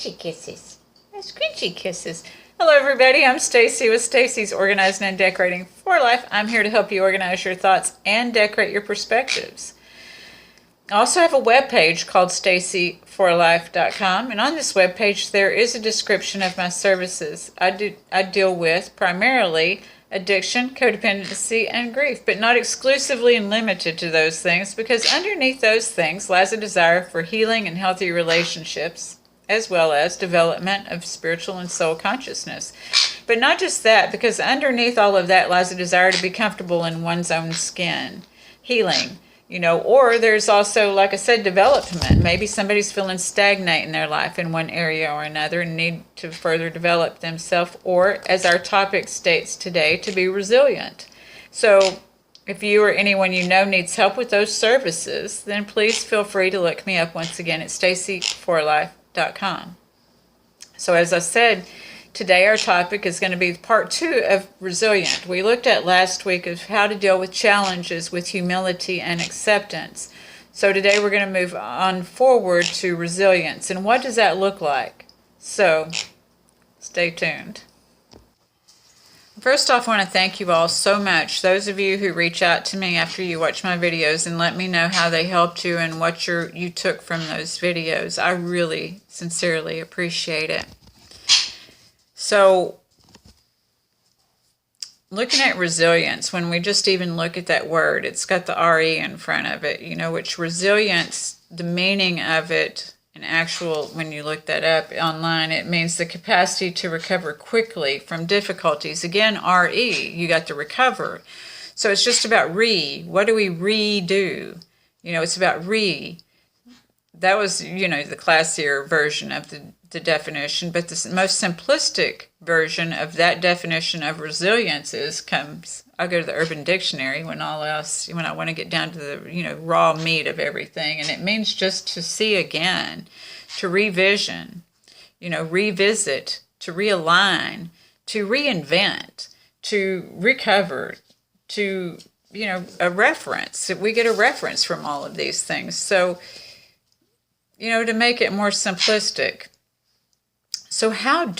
scrunchy kisses. Scrunchy kisses. Hello everybody, I'm Stacy with Stacy's Organizing and Decorating for Life. I'm here to help you organize your thoughts and decorate your perspectives. I also have a webpage called stacyforlife.com, and on this webpage there is a description of my services. I deal with primarily addiction, codependency, and grief, but not exclusively and limited to those things, because underneath those things lies a desire for healing and healthy relationships, as well as development of spiritual and soul consciousness. But not just that, because underneath all of that lies a desire to be comfortable in one's own skin, healing, or there's also, like I said, development. Maybe somebody's feeling stagnant in their life in one area or another and need to further develop themselves, or, as our topic states today, to be resilient. So if you or anyone you know needs help with those services, then please feel free to look me up once again at stacyforlife.com. So as I said, today our topic is going to be part 2 of Resilient. We looked at last week of how to deal with challenges with humility and acceptance. So today we're going to move on forward to resilience. And what does that look like? So stay tuned. First off, I want to thank you all so much. Those of you who reach out to me after you watch my videos and let me know how they helped you and what you took from those videos. I really sincerely appreciate it. So, looking at resilience, when we just even look at that word, it's got the R-E in front of it, which resilience, the meaning of it, when you look that up online, it means the capacity to recover quickly from difficulties. Again, R-E, you got to recover. So it's just about what do we redo? It's about that was, the classier version of the definition, but the most simplistic version of that definition of resilience I'll go to the Urban Dictionary when I want to get down to the, raw meat of everything. And it means just to see again, to revision, revisit, to realign, to reinvent, to recover, to, a reference. We get a reference from all of these things. So, to make it more simplistic. So how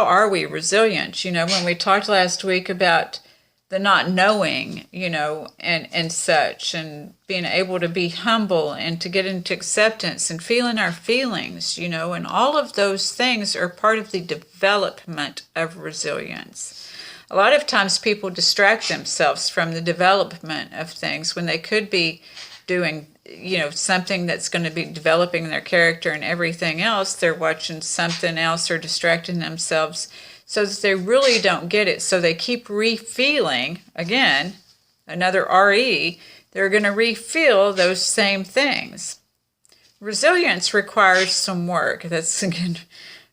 are we resilient? When we talked last week about the not knowing, and such, and being able to be humble and to get into acceptance and feeling our feelings, and all of those things are part of the development of resilience. A lot of times people distract themselves from the development of things when they could be doing something that's going to be developing their character and everything else. They're watching something else or distracting themselves so that they really don't get it. So they keep refeeling, again, another R-E, they're going to refeel those same things. Resilience requires some work. That's, again,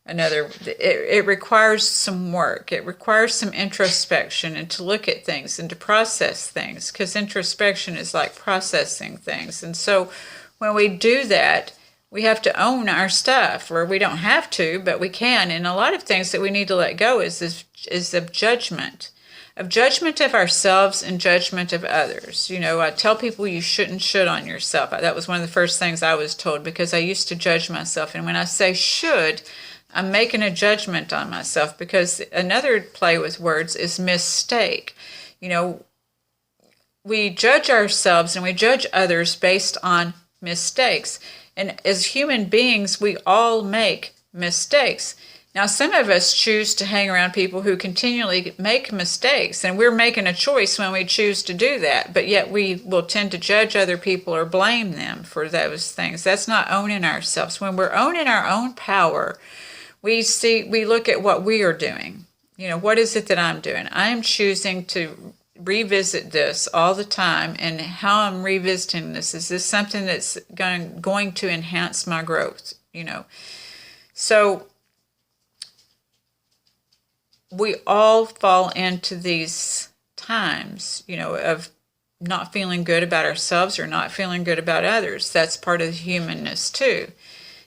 it requires some work. It requires some introspection and to look at things and to process things, because introspection is like processing things. And so when we do that, we have to own our stuff, or we don't have to, but we can. And a lot of things that we need to let go is of judgment of ourselves and judgment of others. I tell people you should on yourself. That was one of the first things I was told, because I used to judge myself. And when I say should, I'm making a judgment on myself, because another play with words is mistake. We judge ourselves and we judge others based on mistakes. And as human beings, we all make mistakes. Now, some of us choose to hang around people who continually make mistakes, and we're making a choice when we choose to do that, but yet we will tend to judge other people or blame them for those things. That's not owning ourselves. When we're owning our own power, we look at what we are doing. What is it that I'm doing? I'm choosing to revisit this all the time, and how I'm revisiting this. Is this something that's going to enhance my growth? So we all fall into these times, of not feeling good about ourselves or not feeling good about others. That's part of the humanness too.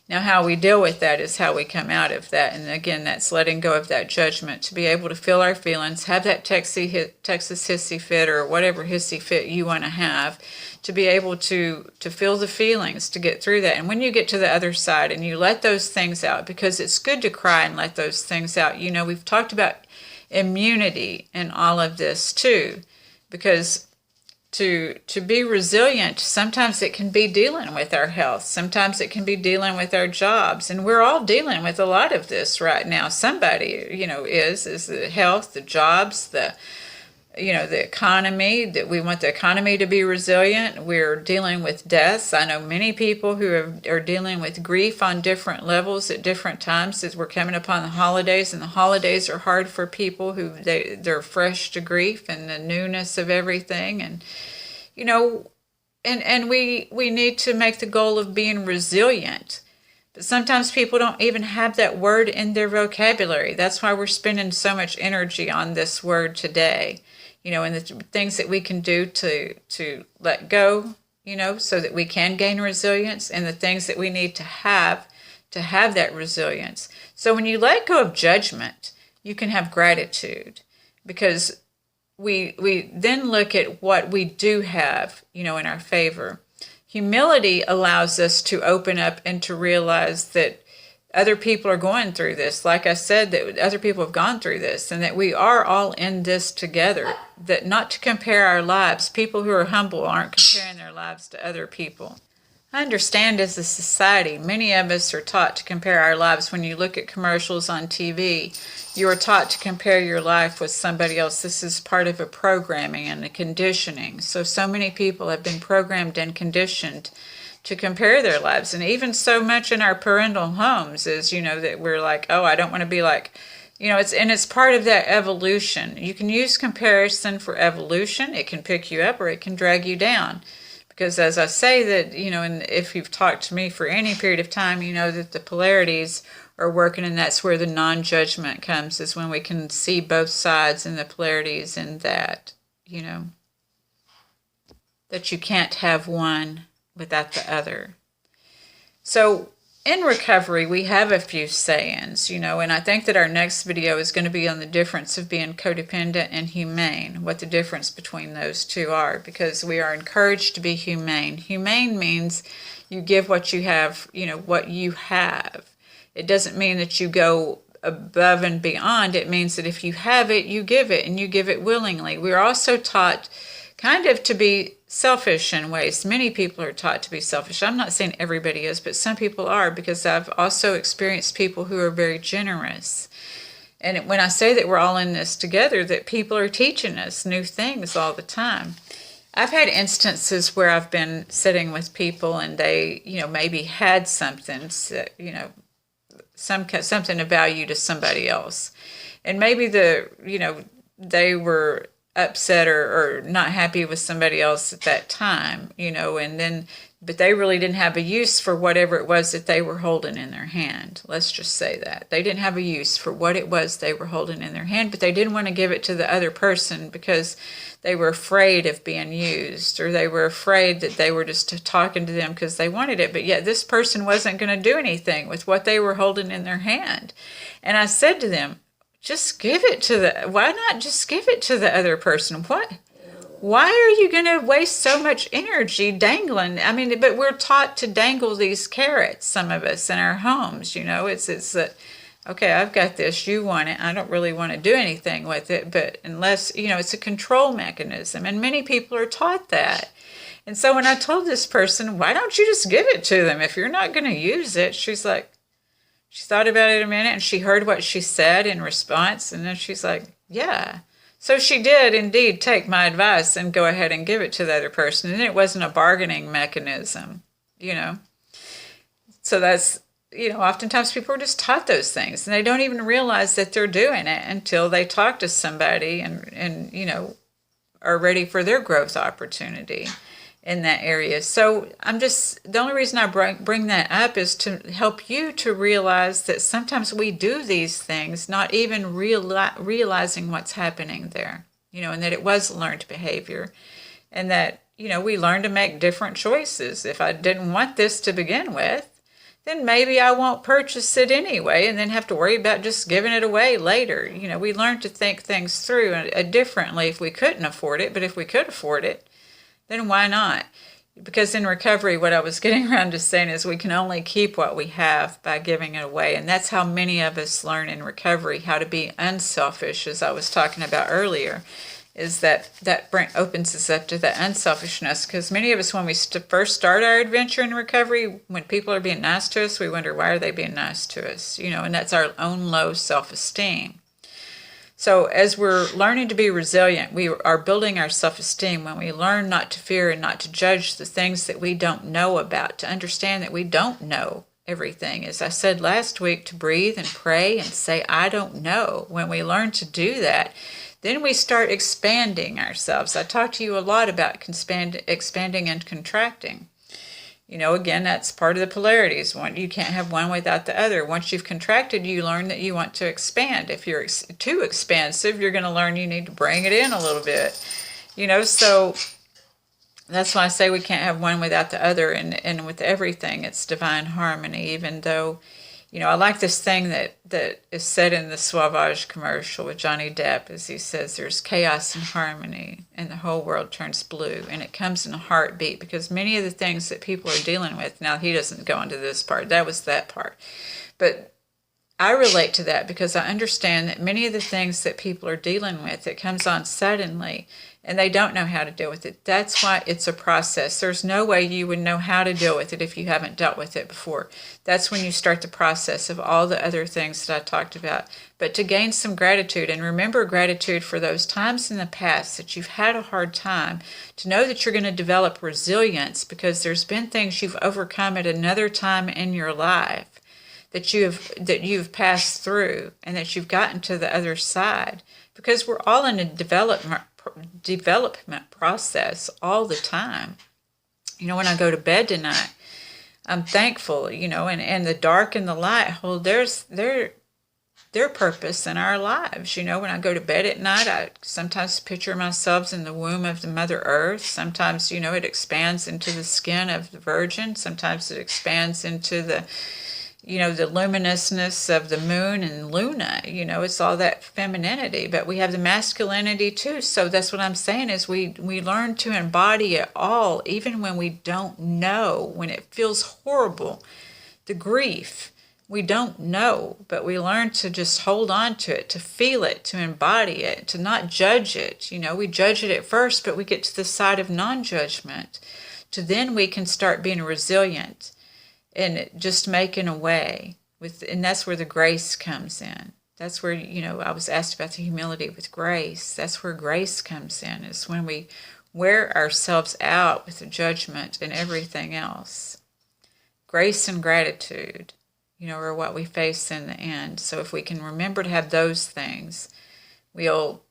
Now, how we deal with that is how we come out of that. And again, that's letting go of that judgment, to be able to feel our feelings, have that Texas hissy fit or whatever hissy fit you want to have, to be able to feel the feelings, to get through that. And when you get to the other side and you let those things out, because it's good to cry and let those things out. You know, we've talked about immunity in all of this too, because to be resilient, sometimes it can be dealing with our health. Sometimes it can be dealing with our jobs. And we're all dealing with a lot of this right now. Somebody, you know, is the health, the jobs, the economy, that we want the economy to be resilient. We're dealing with deaths. I know many people who are dealing with grief on different levels at different times, as we're coming upon the holidays, and the holidays are hard for people who they're fresh to grief and the newness of everything. And, you know, and we need to make the goal of being resilient. But sometimes people don't even have that word in their vocabulary. That's why we're spending so much energy on this word today. You know, and the things that we can do to let go, you know, so that we can gain resilience, and the things that we need to have that resilience. So when you let go of judgment, you can have gratitude, because we then look at what we do have, you know, in our favor. Humility allows us to open up and to realize that other people are going through this. Like I said, that other people have gone through this, and that we are all in this together. That not to compare our lives. People who are humble aren't comparing their lives to other people. I understand, as a society, many of us are taught to compare our lives. When you look at commercials on TV, you are taught to compare your life with somebody else. This is part of a programming and a conditioning. So many people have been programmed and conditioned to compare their lives. And even so much in our parental homes is, you know, that we're like, oh, I don't want to be like, you know, it's part of that evolution. You can use comparison for evolution. It can pick you up or it can drag you down. Because as I say that, you know, and if you've talked to me for any period of time, you know that the polarities are working, and that's where the non-judgment comes, is when we can see both sides and the polarities in that, you know, that you can't have one without the other. So in recovery, we have a few sayings, you know, and I think that our next video is going to be on the difference of being codependent and humane, what the difference between those two are, because we are encouraged to be humane. Humane means you give what you have, you know, what you have. It doesn't mean that you go above and beyond. It means that if you have it, you give it, and you give it willingly. We're also taught kind of to be selfish in ways. Many people are taught to be selfish. I'm not saying everybody is, but some people are, because I've also experienced people who are very generous. And when I say that we're all in this together, that people are teaching us new things all the time. I've had instances where I've been sitting with people and they, you know, maybe had something, you know, something of value to somebody else. And maybe they were upset or not happy with somebody else at that time, you know, but they really didn't have a use for whatever it was that they were holding in their hand. Let's just say that. They didn't have a use for what it was they were holding in their hand, but they didn't want to give it to the other person because they were afraid of being used, or they were afraid that they were just talking to them because they wanted it, but yet this person wasn't going to do anything with what they were holding in their hand. And I said to them, why not just give it to the other person? Why are you going to waste so much energy dangling? I mean, but we're taught to dangle these carrots, some of us, in our homes, you know. It's okay, I've got this, you want it, I don't really want to do anything with it, but unless, you know, it's a control mechanism, and many people are taught that. And so when I told this person, why don't you just give it to them if you're not going to use it, she's like, she thought about it a minute, and she heard what she said in response, and then she's like, yeah. So she did indeed take my advice and go ahead and give it to the other person, and it wasn't a bargaining mechanism, you know. So that's, you know, oftentimes people are just taught those things, and they don't even realize that they're doing it until they talk to somebody and you know, are ready for their growth opportunity in that area. So the only reason I bring that up is to help you to realize that sometimes we do these things not even realizing what's happening there, you know, and that it was learned behavior, and that, you know, we learn to make different choices. If I didn't want this to begin with, then maybe I won't purchase it anyway and then have to worry about just giving it away later. We learn to think things through differently if we couldn't afford it, but if we could afford it, then why not? Because in recovery, what I was getting around to saying is we can only keep what we have by giving it away. And that's how many of us learn in recovery how to be unselfish, as I was talking about earlier, is that opens us up to the unselfishness. Because many of us, when we first start our adventure in recovery, when people are being nice to us, we wonder, why are they being nice to us? And that's our own low self-esteem. So as we're learning to be resilient, we are building our self-esteem when we learn not to fear and not to judge the things that we don't know about, to understand that we don't know everything. As I said last week, to breathe and pray and say, I don't know. When we learn to do that, then we start expanding ourselves. I talked to you a lot about expanding and contracting. Again, that's part of the polarities. You can't have one without the other. Once you've contracted, you learn that you want to expand. If you're too expansive, you're going to learn you need to bring it in a little bit. So that's why I say we can't have one without the other. And with everything, it's divine harmony, even though, I like this thing that is said in the Sauvage commercial with Johnny Depp, as he says, there's chaos and harmony, and the whole world turns blue, and it comes in a heartbeat, because many of the things that people are dealing with, now he doesn't go into this part, that was that part, but I relate to that because I understand that many of the things that people are dealing with, it comes on suddenly, and they don't know how to deal with it. That's why it's a process. There's no way you would know how to deal with it if you haven't dealt with it before. That's when you start the process of all the other things that I talked about. But to gain some gratitude, and remember gratitude for those times in the past that you've had a hard time, to know that you're going to develop resilience because there's been things you've overcome at another time in your life that you've passed through, and that you've gotten to the other side, because we're all in a development process all the time. When I go to bed tonight, I'm thankful, and the dark and the light hold their purpose in our lives. When I go to bed at night, I sometimes picture myself in the womb of the Mother Earth. Sometimes, it expands into the skin of the Virgin. Sometimes it expands into the luminousness of the moon and Luna. It's all that femininity, but we have the masculinity too. So that's what I'm saying is we learn to embody it all, even when we don't know, when it feels horrible, the grief. We don't know, but we learn to just hold on to it, to feel it, to embody it, to not judge it. We judge it at first, but we get to the side of non-judgment. Then we can start being resilient and just making a way and that's where the grace comes in. That's where, I was asked about the humility with grace. That's where grace comes in, is when we wear ourselves out with the judgment and everything else. Grace and gratitude, are what we face in the end. So if we can remember to have those things, we'll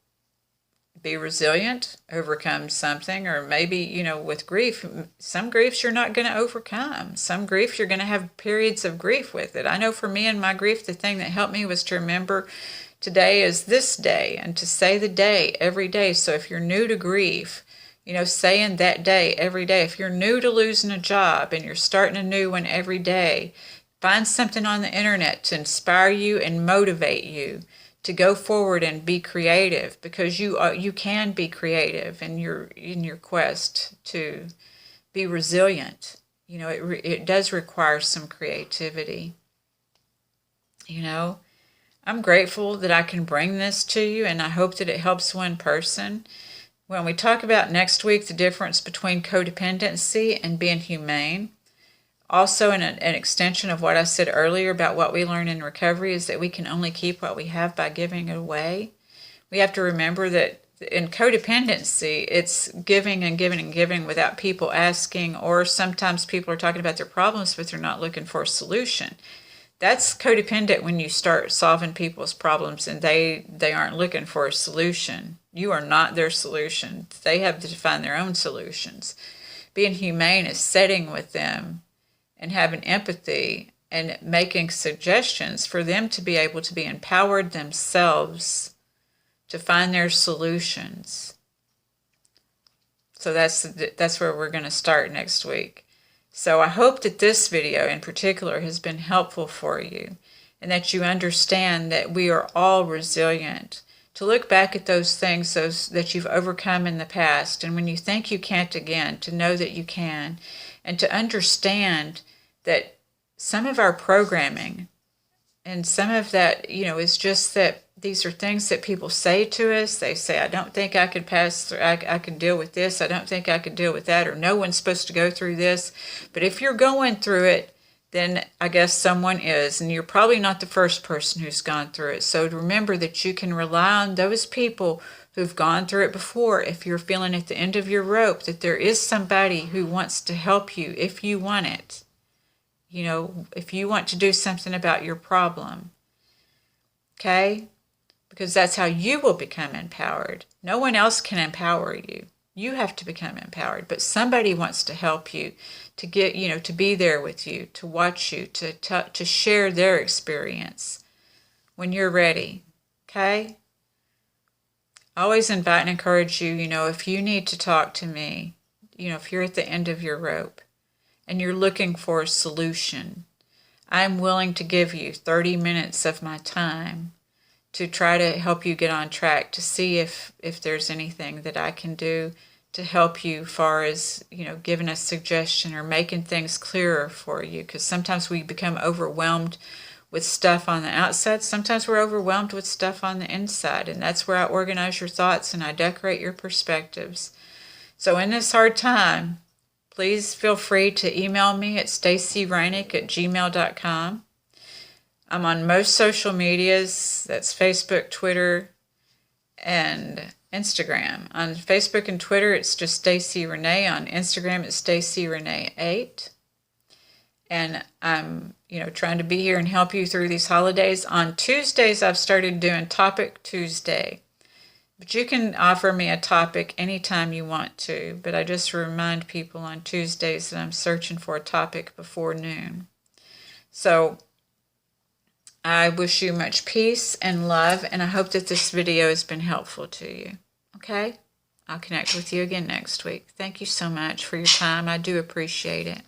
be resilient, overcome something, or maybe, with grief, some griefs you're not going to overcome. Some grief you're going to have periods of grief with it. I know for me and my grief, the thing that helped me was to remember today is this day, and to say the day every day. So if you're new to grief, saying that day every day. If you're new to losing a job and you're starting a new one every day, find something on the internet to inspire you and motivate you to go forward and be creative, because you can be creative in your quest to be resilient. It does require some creativity. I'm grateful that I can bring this to you, and I hope that it helps one person. When we talk about next week, the difference between codependency and being humane, also, an extension of what I said earlier about what we learn in recovery is that we can only keep what we have by giving it away. We have to remember that in codependency, it's giving and giving and giving without people asking, or sometimes people are talking about their problems, but they're not looking for a solution. That's codependent when you start solving people's problems and they aren't looking for a solution. You are not their solution. They have to find their own solutions. Being humane is sitting with them and having empathy and making suggestions for them to be able to be empowered themselves to find their solutions. So that's where we're going to start next week. So I hope that this video in particular has been helpful for you, and that you understand that we are all resilient. To look back at those things that you've overcome in the past, and when you think you can't again, to know that you can, and to understand that some of our programming and some of that, is just that these are things that people say to us. They say, I don't think I could pass through, I could deal with this. I don't think I could deal with that, or no one's supposed to go through this. But if you're going through it, then I guess someone is, and you're probably not the first person who's gone through it. So remember that you can rely on those people who've gone through it before. If you're feeling at the end of your rope, that there is somebody who wants to help you if you want it. If you want to do something about your problem. Okay? Because that's how you will become empowered. No one else can empower you. You have to become empowered, but somebody wants to help you, to get, to be there with you, to watch you, to share their experience when you're ready. Okay? I always invite and encourage you, if you need to talk to me, if you're at the end of your rope and you're looking for a solution, I'm willing to give you 30 minutes of my time to try to help you get on track, to see if there's anything that I can do to help you, far as, giving a suggestion or making things clearer for you. Because sometimes we become overwhelmed with stuff on the outside. Sometimes we're overwhelmed with stuff on the inside. And that's where I organize your thoughts and I decorate your perspectives. So in this hard time, please feel free to email me at stacyreinick@gmail.com. I'm on most social medias. That's Facebook, Twitter, and Instagram. On Facebook and Twitter, it's just Stacy Renee. On Instagram, it's Stacy Renee 8. And I'm, trying to be here and help you through these holidays. On Tuesdays, I've started doing Topic Tuesday. But you can offer me a topic anytime you want to. But I just remind people on Tuesdays that I'm searching for a topic before noon. So I wish you much peace and love, and I hope that this video has been helpful to you. Okay? I'll connect with you again next week. Thank you so much for your time. I do appreciate it.